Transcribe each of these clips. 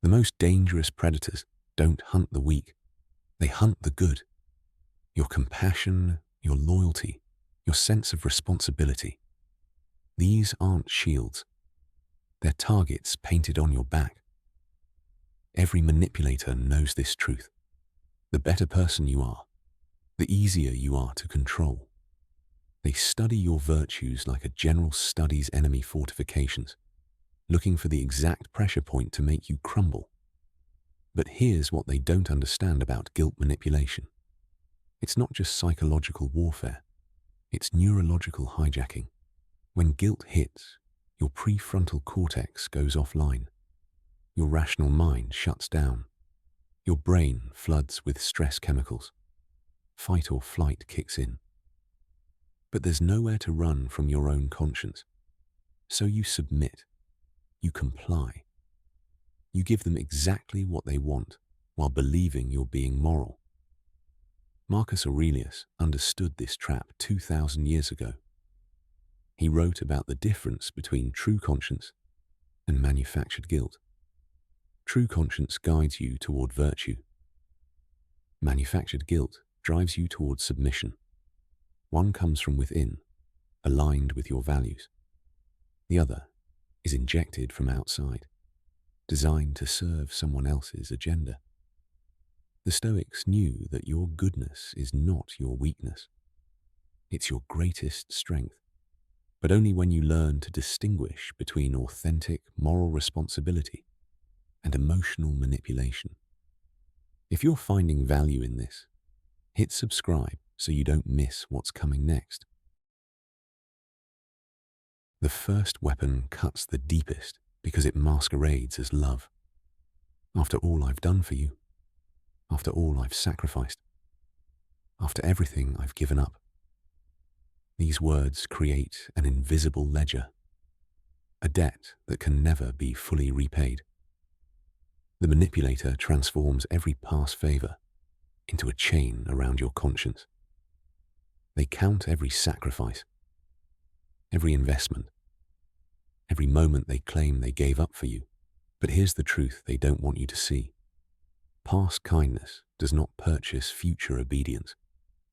The most dangerous predators don't hunt the weak, they hunt the good. Your compassion, your loyalty, your sense of responsibility. These aren't shields. They're targets painted on your back. Every manipulator knows this truth. The better person you are, the easier you are to control. They study your virtues like a general studies enemy fortifications, looking for the exact pressure point to make you crumble. But here's what they don't understand about guilt manipulation. It's not just psychological warfare, it's neurological hijacking. When guilt hits, your prefrontal cortex goes offline. Your rational mind shuts down. Your brain floods with stress chemicals. Fight or flight kicks in. But there's nowhere to run from your own conscience. So you submit. You comply. You give them exactly what they want while believing you're being moral. Marcus Aurelius understood this trap 2,000 years ago. He wrote about the difference between true conscience and manufactured guilt. True conscience guides you toward virtue. Manufactured guilt drives you toward submission. One comes from within, aligned with your values. The other is injected from outside, designed to serve someone else's agenda. The Stoics knew that your goodness is not your weakness. It's your greatest strength, but only when you learn to distinguish between authentic moral responsibility and emotional manipulation. If you're finding value in this, hit subscribe so you don't miss what's coming next. The first weapon cuts the deepest because it masquerades as love. After all I've done for you, after all I've sacrificed, after everything I've given up. These words create an invisible ledger, a debt that can never be fully repaid. The manipulator transforms every past favor into a chain around your conscience. They count every sacrifice, every investment, every moment they claim they gave up for you. But here's the truth they don't want you to see. Past kindness does not purchase future obedience.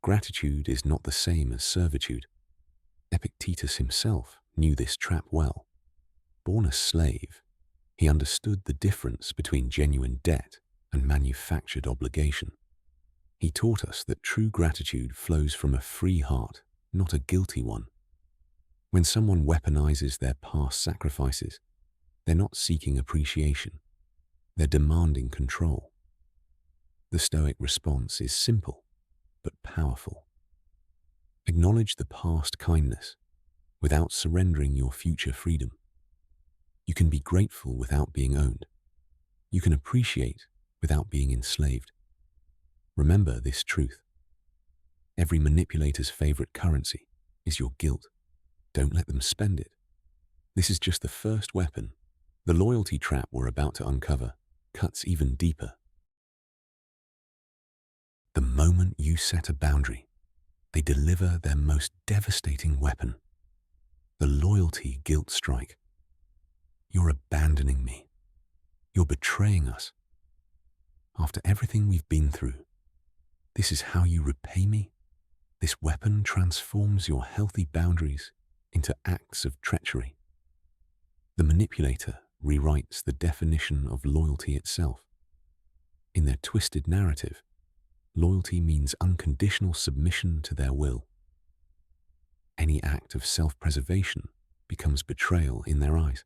Gratitude is not the same as servitude. Epictetus himself knew this trap well. Born a slave, he understood the difference between genuine debt and manufactured obligation. He taught us that true gratitude flows from a free heart, not a guilty one. When someone weaponizes their past sacrifices, they're not seeking appreciation. They're demanding control. The Stoic response is simple, but powerful. Acknowledge the past kindness without surrendering your future freedom. You can be grateful without being owned. You can appreciate without being enslaved. Remember this truth. Every manipulator's favorite currency is your guilt. Don't let them spend it. This is just the first weapon. The loyalty trap we're about to uncover cuts even deeper. The moment you set a boundary, they deliver their most devastating weapon, the loyalty guilt strike. You're abandoning me. You're betraying us. After everything we've been through, this is how you repay me? This weapon transforms your healthy boundaries into acts of treachery. The manipulator rewrites the definition of loyalty itself. In their twisted narrative, loyalty means unconditional submission to their will. Any act of self-preservation becomes betrayal in their eyes.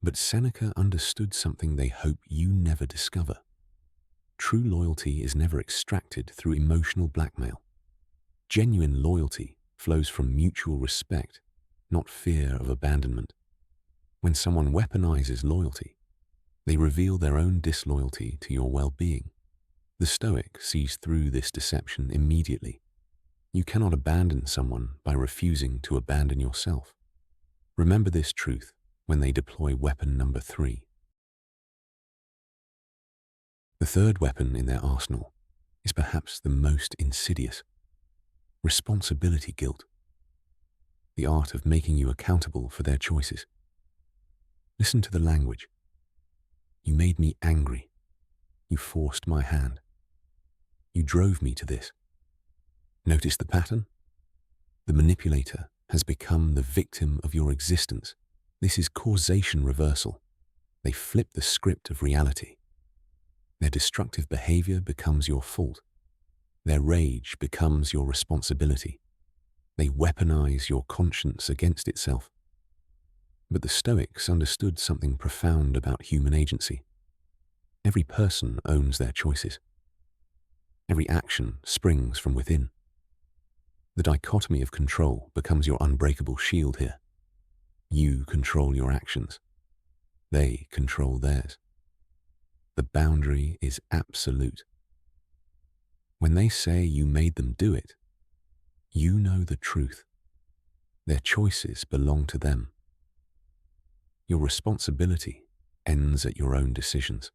But Seneca understood something they hope you never discover. True loyalty is never extracted through emotional blackmail. Genuine loyalty flows from mutual respect, not fear of abandonment. When someone weaponizes loyalty, they reveal their own disloyalty to your well-being. The Stoic sees through this deception immediately. You cannot abandon someone by refusing to abandon yourself. Remember this truth when they deploy weapon number 3. The third weapon in their arsenal is perhaps the most insidious: responsibility guilt, the art of making you accountable for their choices. Listen to the language. You made me angry. You forced my hand. You drove me to this. Notice the pattern? The manipulator has become the victim of your existence. This is causation reversal. They flip the script of reality. Their destructive behavior becomes your fault. Their rage becomes your responsibility. They weaponize your conscience against itself. But the Stoics understood something profound about human agency. Every person owns their choices. Every action springs from within. The dichotomy of control becomes your unbreakable shield here. You control your actions. They control theirs. The boundary is absolute. When they say you made them do it, you know the truth. Their choices belong to them. Your responsibility ends at your own decisions.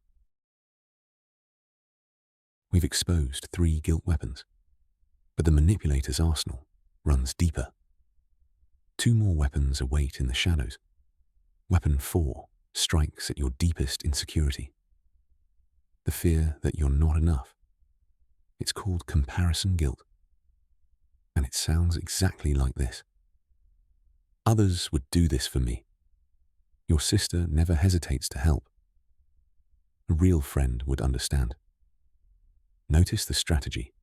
We've exposed 3 guilt weapons, but the manipulator's arsenal runs deeper. 2 more weapons await in the shadows. Weapon 4 strikes at your deepest insecurity. The fear that you're not enough. It's called comparison guilt. And it sounds exactly like this. Others would do this for me. Your sister never hesitates to help. A real friend would understand. Notice the strategy.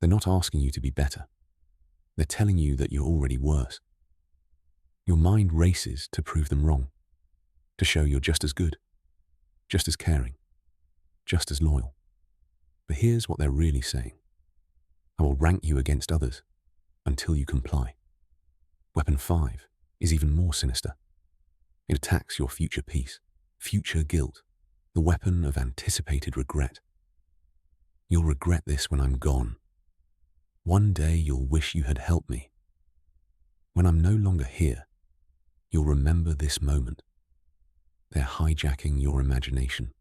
They're not asking you to be better. They're telling you that you're already worse. Your mind races to prove them wrong, to show you're just as good, just as caring, just as loyal. But here's what they're really saying. I will rank you against others until you comply. Weapon 5 is even more sinister. It attacks your future peace, future guilt, the weapon of anticipated regret. You'll regret this when I'm gone. One day you'll wish you had helped me. When I'm no longer here, you'll remember this moment. They're hijacking your imagination,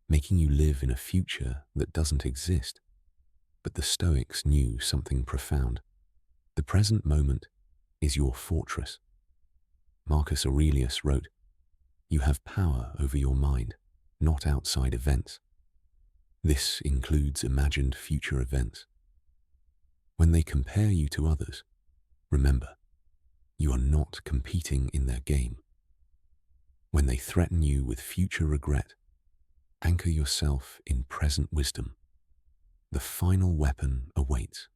making you live in a future that doesn't exist. But the Stoics knew something profound. The present moment is your fortress. Marcus Aurelius wrote, "You have power over your mind, not outside events." This includes imagined future events. When they compare you to others, remember, you are not competing in their game. When they threaten you with future regret, anchor yourself in present wisdom. The final weapon awaits.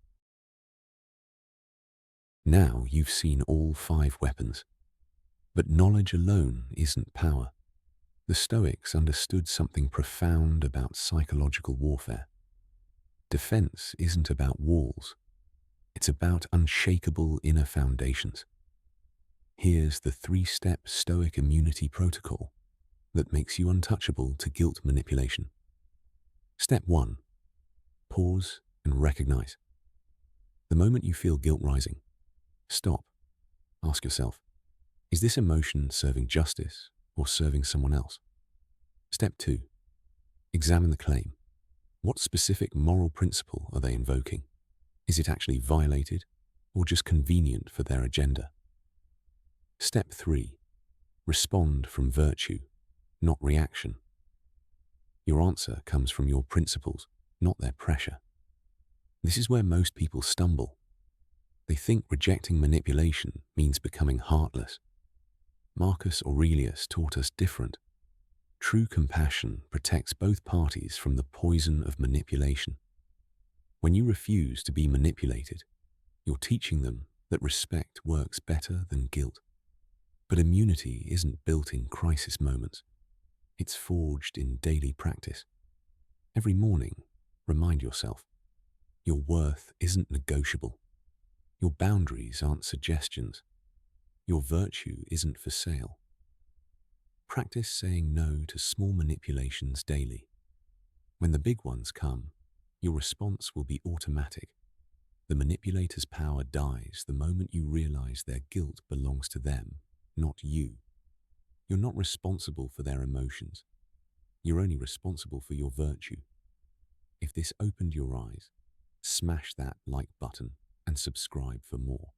Now you've seen all 5 weapons, but knowledge alone isn't power. The Stoics understood something profound about psychological warfare. Defense isn't about walls. It's about unshakable inner foundations. Here's the 3-step Stoic immunity protocol that makes you untouchable to guilt manipulation. Step 1. Pause and recognize. The moment you feel guilt rising, stop. Ask yourself, is this emotion serving justice or serving someone else? Step 2. Examine the claim. What specific moral principle are they invoking? Is it actually violated or just convenient for their agenda? Step 3. Respond from virtue, not reaction. Your answer comes from your principles, not their pressure. This is where most people stumble. They think rejecting manipulation means becoming heartless. Marcus Aurelius taught us different. True compassion protects both parties from the poison of manipulation. When you refuse to be manipulated, you're teaching them that respect works better than guilt. But immunity isn't built in crisis moments. It's forged in daily practice. Every morning, remind yourself, your worth isn't negotiable. Your boundaries aren't suggestions. Your virtue isn't for sale. Practice saying no to small manipulations daily. When the big ones come, your response will be automatic. The manipulator's power dies the moment you realize their guilt belongs to them, not you. You're not responsible for their emotions. You're only responsible for your virtue. If this opened your eyes, smash that like button and subscribe for more.